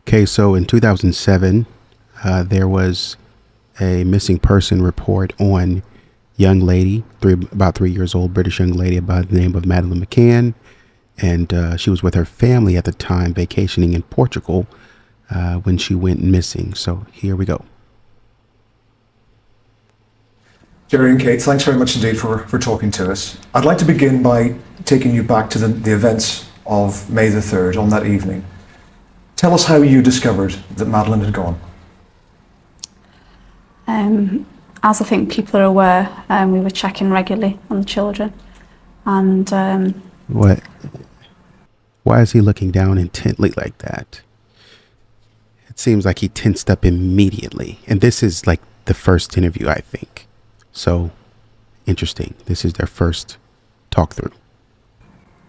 Okay, so in 2007, there was a missing person report on young lady, about 3 years old, British young lady by the name of Madeleine McCann. And she was with her family at the time, vacationing in Portugal when she went missing. So here we go. Jerry and Kate, thanks very much indeed for talking to us. I'd like to begin by taking you back to the events of May the 3rd, on that evening. Tell us how you discovered that Madeleine had gone. As I think people are aware, we were checking regularly on the children. And What? Why is he looking down intently like that? It seems like he tensed up immediately. And this is like the first interview, I think. So interesting. This is their first talk through.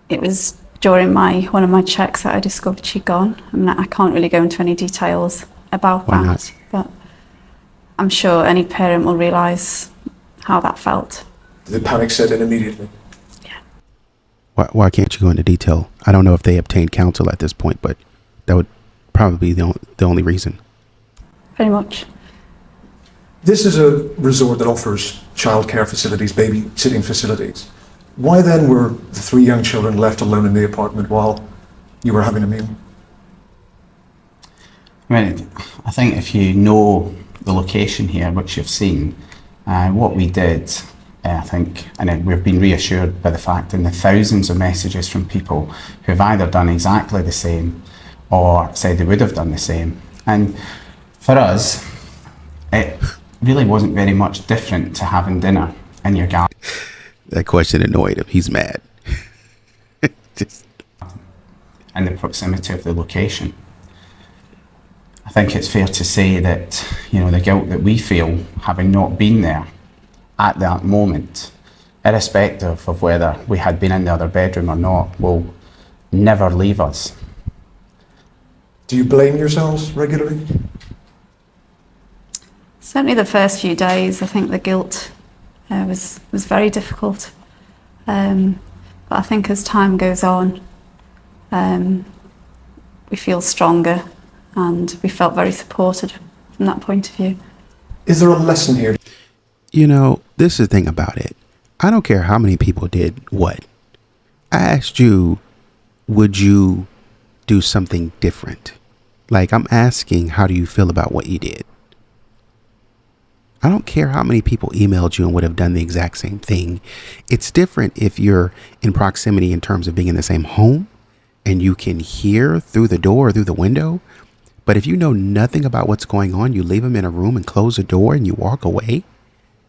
it was during one of my checks that I discovered she'd gone. I mean, I can't really go into any details about Why that, not? but I'm sure any parent will realise how that felt. The panic set in immediately. Why can't you go into detail? I don't know if they obtained counsel at this point, but that would probably be the only reason. Pretty much. This is a resort that offers childcare facilities, babysitting facilities. Why then were the three young children left alone in the apartment while you were having a meal? I mean, I think if you know the location here, which you've seen, what we did, I think, and we've been reassured by the fact in the thousands of messages from people who've either done exactly the same or said they would have done the same. And for us, it really wasn't very much different to having dinner in your garden. That question annoyed him. He's mad. Just... And the proximity of the location. I think it's fair to say that, you know, the guilt that we feel having not been there at that moment, irrespective of whether we had been in the other bedroom or not, will never leave us. Do you blame yourselves regularly? Certainly the first few days, I think the guilt was very difficult. But I think as time goes on, we feel stronger and we felt very supported from that point of view. Is there a lesson here? You know, this is the thing about it. I don't care how many people did what. I asked you, would you do something different? Like, I'm asking, how do you feel about what you did? I don't care how many people emailed you and would have done the exact same thing. It's different if you're in proximity in terms of being in the same home and you can hear through the door or through the window. But if you know nothing about what's going on, you leave them in a room and close the door and you walk away.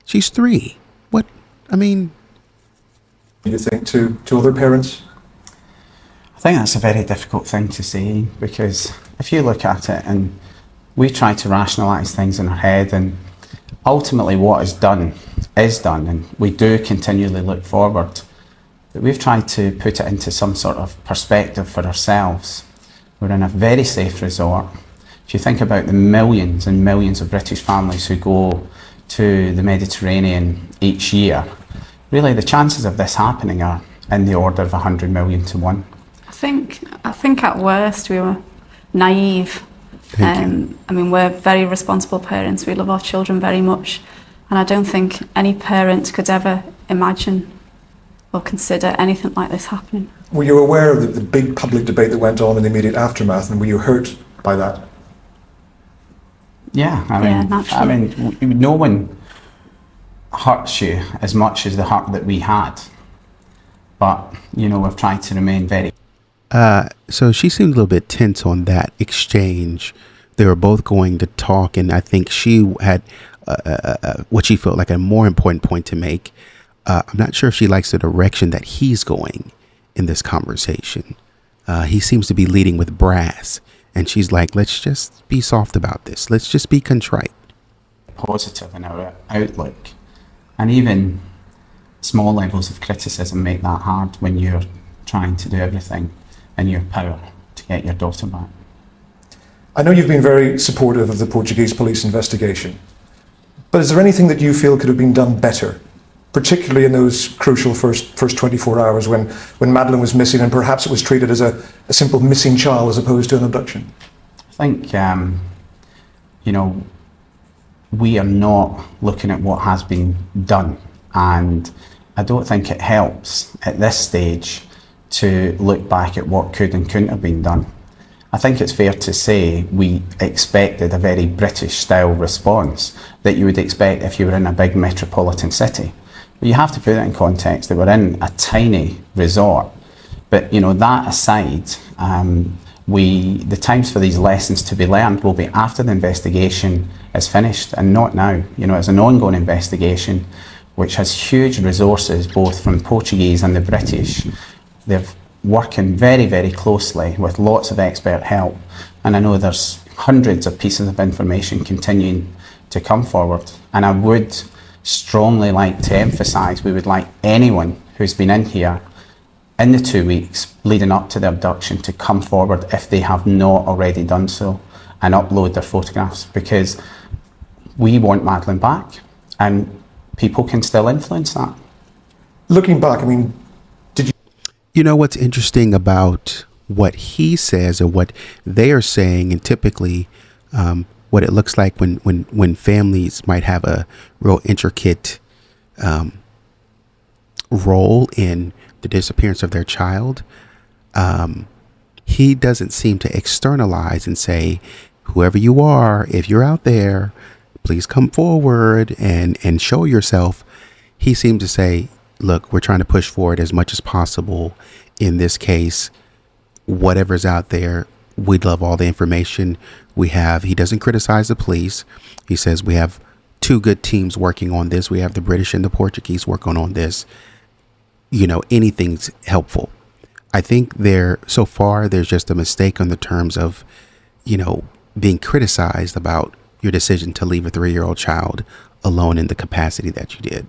She's 3. What? I mean... Do you think to other parents? I think that's a very difficult thing to say, because if you look at it and we try to rationalise things in our head, and ultimately what is done, and we do continually look forward, but we've tried to put it into some sort of perspective for ourselves. We're in a very safe resort. If you think about the millions and millions of British families who go to the Mediterranean each year, really the chances of this happening are in the order of 100 million to 1. I think at worst we were naive. I mean, we're very responsible parents. We love our children very much. And I don't think any parent could ever imagine or consider anything like this happening. Were you aware of the big public debate that went on in the immediate aftermath, and were you hurt by that? Yeah, naturally. I mean, no one hurts you as much as the hurt that we had. But, you know, we've tried to remain very... So she seemed a little bit tense on that exchange. They were both going to talk, and I think she had what she felt like a more important point to make. I'm not sure if she likes the direction that he's going in this conversation. He seems to be leading with brass, and she's like, let's just be soft about this. Let's just be contrite. Positive in our outlook. And even small levels of criticism make that hard when you're trying to do everything in your power to get your daughter back. I know you've been very supportive of the Portuguese police investigation, but is there anything that you feel could have been done better, particularly in those crucial first 24 hours when Madeleine was missing, and perhaps it was treated as a simple missing child as opposed to an abduction? I think, you know, we are not looking at what has been done, and I don't think it helps at this stage to look back at what could and couldn't have been done. I think it's fair to say we expected a very British style response that you would expect if you were in a big metropolitan city. But you have to put it in context that we're in a tiny resort. But you know, that aside, the times for these lessons to be learned will be after the investigation is finished and not now. You know, it's an ongoing investigation which has huge resources both from Portuguese and the British. They're working very, very closely with lots of expert help, and I know there's hundreds of pieces of information continuing to come forward. And I would strongly like to emphasise we would like anyone who's been in here in the 2 weeks leading up to the abduction to come forward if they have not already done so and upload their photographs, because we want Madeleine back and people can still influence that. Looking back, I mean, You know what's interesting about what he says and what they are saying, and typically what it looks like when families might have a real intricate role in the disappearance of their child, he doesn't seem to externalize and say, whoever you are, if you're out there, please come forward and show yourself. He seemed to say, look, we're trying to push forward as much as possible. In this case, whatever's out there, we'd love all the information we have. He doesn't criticize the police. He says we have two good teams working on this. We have the British and the Portuguese working on this. You know, anything's helpful. I think so far there's just a mistake on the terms of, you know, being criticized about your decision to leave a 3-year-old child alone in the capacity that you did.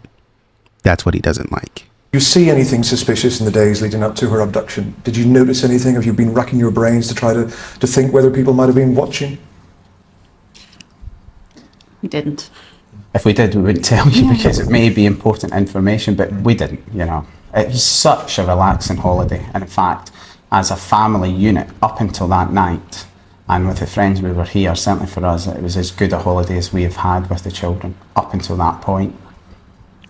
That's what he doesn't like. you see anything suspicious in the days leading up to her abduction? Did you notice anything? Have you been racking your brains to try to think whether people might have been watching? We didn't. If we did, we wouldn't tell you because it may be important information, but we didn't, you know. It was such a relaxing holiday. And in fact, as a family unit, up until that night, and with the friends we were here, certainly for us, it was as good a holiday as we have had with the children, up until that point.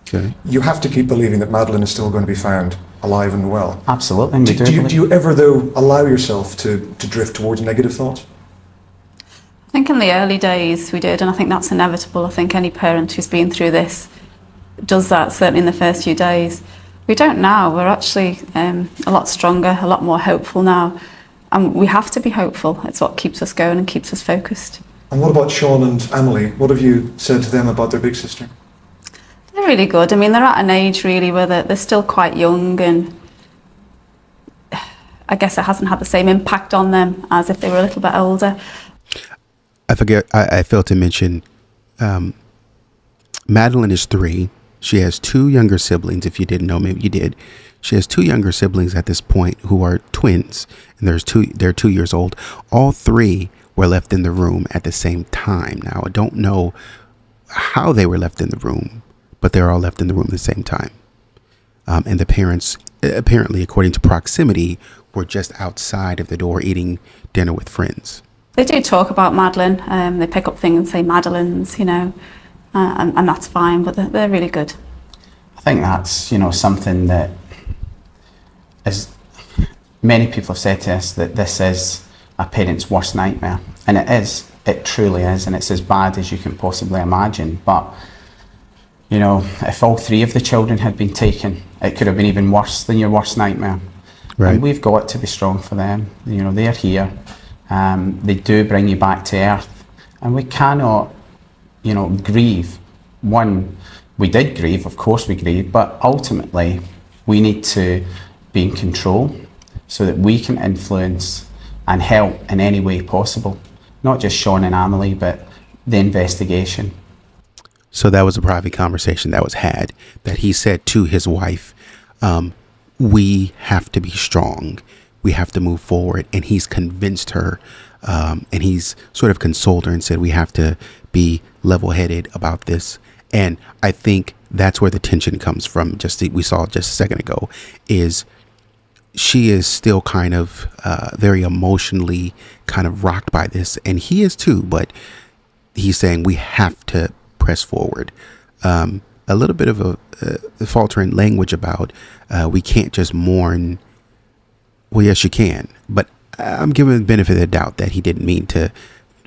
Okay. You have to keep believing that Madeleine is still going to be found alive and well. Absolutely. And Do you ever, though, allow yourself to drift towards negative thoughts? I think in the early days we did, and I think that's inevitable. I think any parent who's been through this does that, certainly in the first few days. We don't now. We're actually a lot stronger, a lot more hopeful now. And we have to be hopeful. It's what keeps us going and keeps us focused. And what about Sean and Emily? What have you said to them about their big sister? They're really good. I mean, they're at an age really where they're still quite young, and I guess it hasn't had the same impact on them as if they were a little bit older. I failed to mention, Madeleine is 3. She has 2 younger siblings. If you didn't know, maybe you did. She has 2 younger siblings at this point who are twins, and they're 2 years old. All 3 were left in the room at the same time. Now, I don't know how they were left in the room, but they're all left in the room at the same time. And the parents, apparently, according to proximity, were just outside of the door eating dinner with friends. They do talk about Madeleine. They pick up things and say Madeleine's, you know, and that's fine, but they're really good. I think that's, you know, something that is, many people have said to us that this is a parent's worst nightmare. And it is, it truly is, and it's as bad as you can possibly imagine. But, you know, if all 3 of the children had been taken, it could have been even worse than your worst nightmare. Right. And we've got to be strong for them. You know, they're here. They do bring you back to earth, and we cannot, you know, grieve. We did grieve, of course we grieve, but ultimately we need to be in control so that we can influence and help in any way possible. Not just Sean and Emily, but the investigation. So that was a private conversation that was had, that he said to his wife, we have to be strong. We have to move forward. And he's convinced her, and he's sort of consoled her and said, we have to be level-headed about this. And I think that's where the tension comes from. We saw just a second ago, is she is still kind of very emotionally kind of rocked by this, and he is too, but he's saying we have to press forward. A little bit of a faltering language about we can't just mourn. Well, yes, you can, but I'm giving the benefit of the doubt that he didn't mean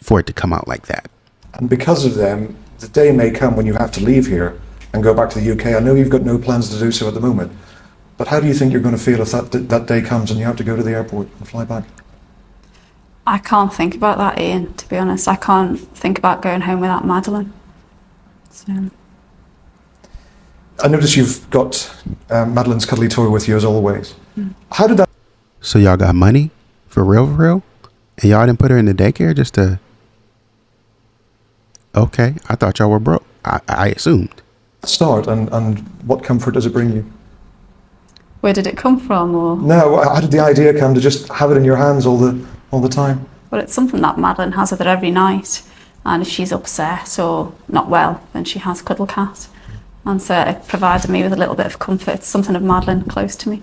for it to come out like that. And because of them, the day may come when you have to leave here and go back to the UK. I know you've got no plans to do so at the moment, but how do you think you're going to feel if that day comes and you have to go to the airport and fly back? I can't think about that, Ian, to be honest. I can't think about going home without Madeleine. So. I notice you've got Madeleine's cuddly toy with you as always. How did that... So y'all got money? For real? And y'all didn't put her in the daycare just to... Okay, I thought y'all were broke. I assumed. start, and what comfort does it bring you? Where did it come from, or? No, how did the idea come to just have it in your hands all the time? Well, it's something that Madeleine has with her every night, and if she's upset or not well, then she has Cuddle Cat, and so it provided me with a little bit of comfort. It's something of Madeleine close to me.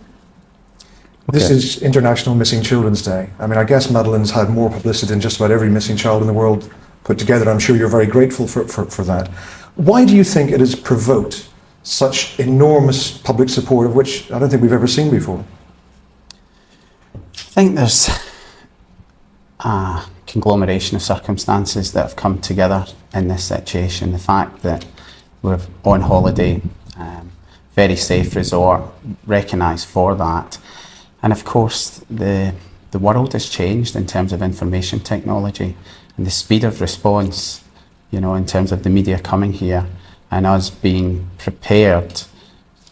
Okay. This Okay. is International Missing Children's Day. I mean, I guess Madeleine's had more publicity than just about every missing child in the world put together. I'm sure you're very grateful for that. Why do you think it has provoked such enormous public support, of which I don't think we've ever seen before? I think there's a conglomeration of circumstances that have come together in this situation. The fact that we're on holiday, very safe resort, recognised for that. And of course, the world has changed in terms of information technology and the speed of response, you know, in terms of the media coming here and us being prepared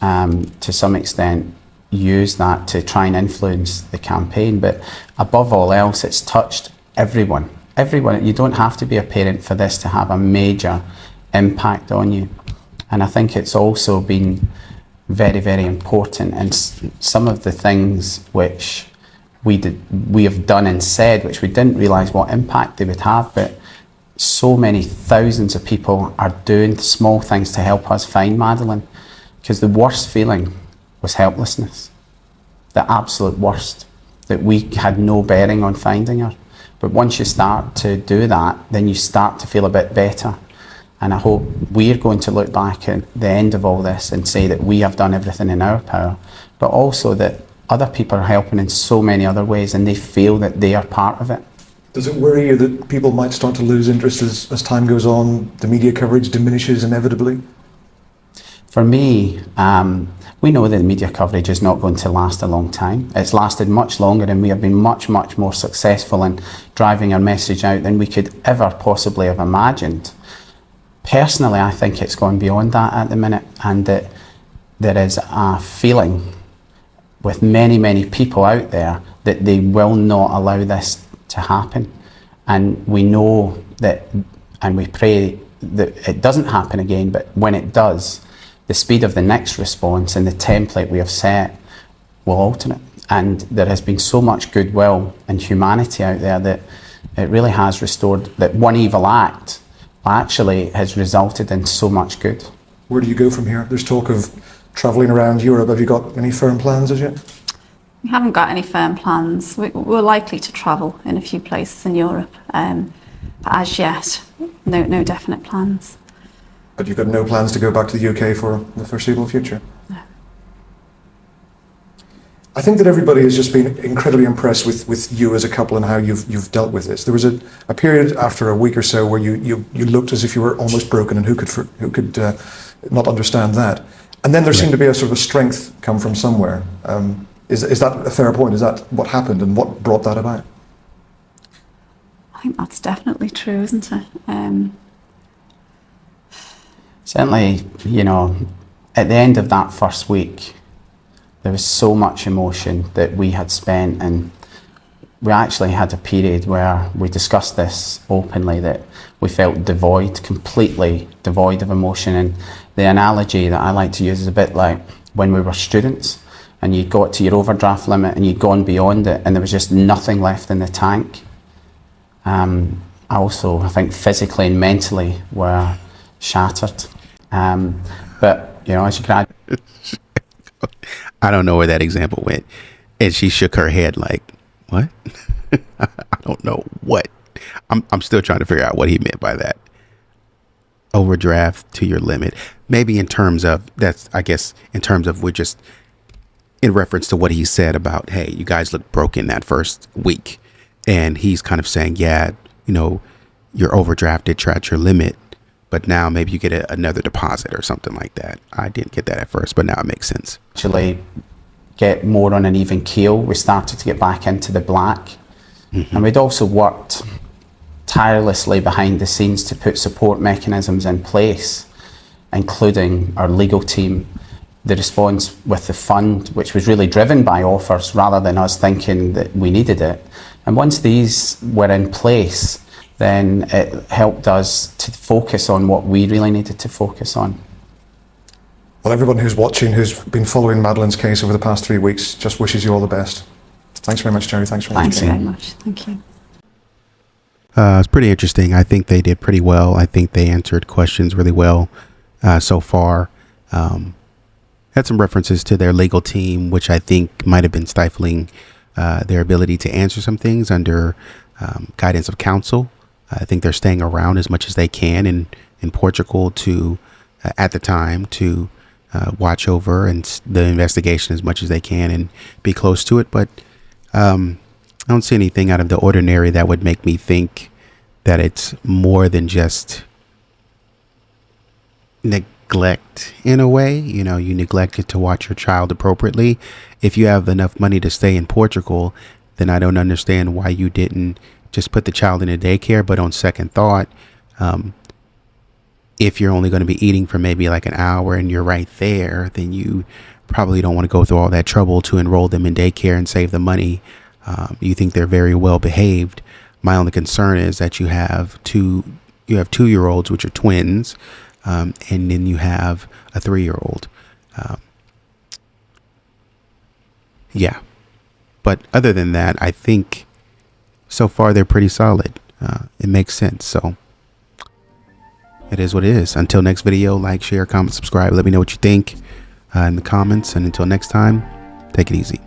to some extent use that to try and influence the campaign. But above all else, it's touched everyone. Everyone. You don't have to be a parent for this to have a major impact on you. And I think it's also been very, very important. And some of the things which we have done and said, which we didn't realise what impact they would have, but so many thousands of people are doing small things to help us find Madeleine, because the worst feeling was helplessness, the absolute worst, that we had no bearing on finding her. But once you start to do that, then you start to feel a bit better. And I hope we're going to look back at the end of all this and say that we have done everything in our power, but also that other people are helping in so many other ways and they feel that they are part of it. Does it worry you that people might start to lose interest as time goes on, the media coverage diminishes inevitably? For me, we know that the media coverage is not going to last a long time. It's lasted much longer, and we have been much, much more successful in driving our message out than we could ever possibly have imagined. Personally, I think it's gone beyond that at the minute, and that there is a feeling with many, many people out there that they will not allow this to happen. And we know that, and we pray that it doesn't happen again, but when it does, the speed of the next response and the template we have set will alter it. And there has been so much goodwill and humanity out there that it really has restored, that one evil act actually has resulted in so much good. Where do you go from here? There's talk of travelling around Europe. Have you got any firm plans as yet? We haven't got any firm plans. We're likely to travel in a few places in Europe, but as yet, no definite plans. But you've got no plans to go back to the UK for the foreseeable future? No. I think that everybody has just been incredibly impressed with you as a couple and how you've dealt with this. There was a period after a week or so where you looked as if you were almost broken, and who could not understand that? And then there seemed to be a sort of a strength come from somewhere. Is that a fair point? Is that what happened, and what brought that about? I think that's definitely true, isn't it? Certainly, you know, at the end of that first week, there was so much emotion that we had spent, and we actually had a period where we discussed this openly, that we felt completely devoid of emotion. And the analogy that I like to use is a bit like when we were students and you got to your overdraft limit and you'd gone beyond it and there was just nothing left in the tank. I think physically and mentally were shattered. But, you know, as you can I don't know where that example went. And she shook her head like, what? I don't know what. I'm still trying to figure out what he meant by that. Overdraft to your limit. Maybe in terms of, that's, I guess, in terms of, we're just in reference to what he said about, hey, you guys look broken that first week. And he's kind of saying, yeah, you know, you're overdrafted, you're at your limit, but now maybe you get another deposit or something like that. I didn't get that at first, but now it makes sense. Actually get more on an even keel. We started to get back into the black. And we'd also worked tirelessly behind the scenes to put support mechanisms in place, including our legal team, the response with the fund, which was really driven by offers rather than us thinking that we needed it. And once these were in place, then it helped us to focus on what we really needed to focus on. Well, everyone who's watching, who's been following Madeleine's case over the past 3 weeks, just wishes you all the best. Thanks very much, Jerry. Thanks very much. Thank you very much. Thank you. It's pretty interesting. I think they did pretty well. I think they answered questions really well so far. Had some references to their legal team, which I think might have been stifling their ability to answer some things under guidance of counsel. I think they're staying around as much as they can in Portugal to, at the time, to watch over and the investigation as much as they can and be close to it. But I don't see anything out of the ordinary that would make me think that it's more than just neglect in a way. You know, you neglected to watch your child appropriately. If you have enough money to stay in Portugal, then I don't understand why you didn't just put the child in a daycare. But on second thought, if you're only going to be eating for maybe like an hour and you're right there, then you probably don't want to go through all that trouble to enroll them in daycare and save the money. You think they're very well behaved. My only concern is that you have 2-year-olds, which are twins, and then you have a 3-year-old. Yeah. But other than that, I think so far they're pretty solid. It makes sense. So it is what it is. Until next video, like, share, comment, subscribe. Let me know what you think in the comments. And until next time, take it easy.